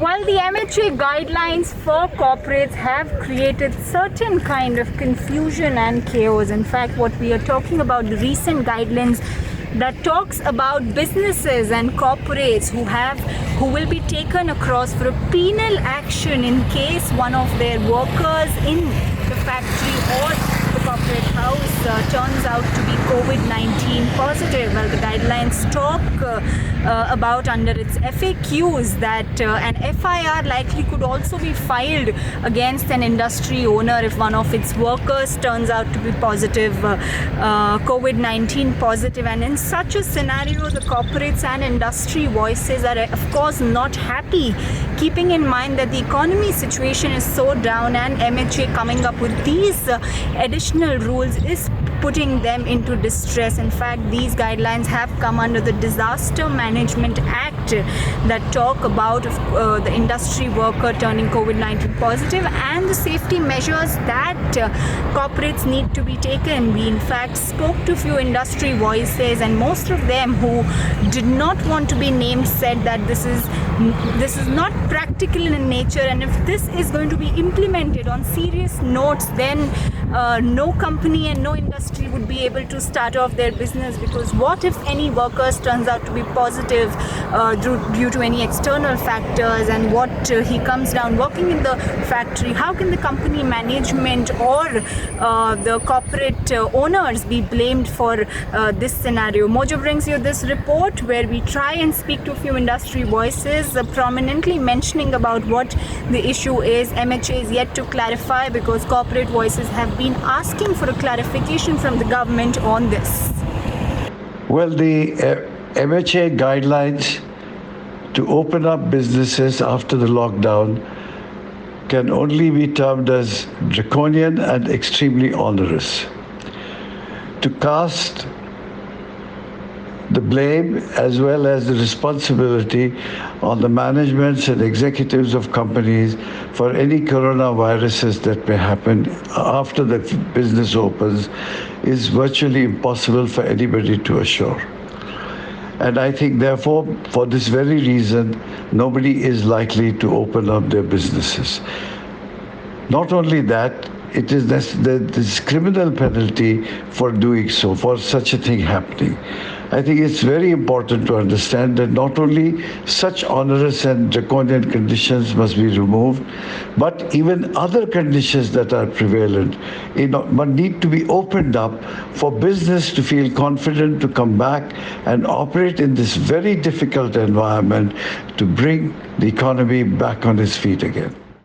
While the MHA guidelines for corporates have created certain kind of confusion and chaos, in fact, what we are talking about, the recent guidelines that talks about businesses and corporates who will be taken across for a penal action in case one of their workers in the factory or the corporate house turns out to be COVID-19 positive. Well, the guidelines talk about under its FAQs that an FIR likely could also be filed against an industry owner if one of its workers turns out to be positive, COVID-19 positive. And in such a scenario, the corporates and industry voices are of course not happy, keeping in mind that the economy situation is so down, and MHA coming up with these additional rules is putting them into distress. In fact, these guidelines have come under the Disaster Management Act that talk about the industry worker turning COVID-19 positive and the safety measures that corporates need to be taken. We in fact spoke to few industry voices, and most of them who did not want to be named said that this is not practical in nature, and if this is going to be implemented on serious notes, then no company and no industry would be able to start off their business, because what if any workers turns out to be positive due to any external factors, and what he comes down working in the factory, how can the company management or the corporate owners be blamed for this scenario? Mojo brings you this report where we try and speak to a few industry voices prominently mentioning about what the issue is. MHA is yet to clarify because corporate voices have been asking for a clarification from the government on this. Well, the MHA guidelines to open up businesses after the lockdown can only be termed as draconian and extremely onerous. To cast the blame as well as the responsibility on the managements and executives of companies for any coronaviruses that may happen after the business opens is virtually impossible for anybody to assure. And I think, therefore, for this very reason, nobody is likely to open up their businesses. Not only that, it is this criminal penalty for doing so, for such a thing happening. I think it's very important to understand that not only such onerous and draconian conditions must be removed, but even other conditions that are prevalent need to be opened up for business to feel confident to come back and operate in this very difficult environment to bring the economy back on its feet again.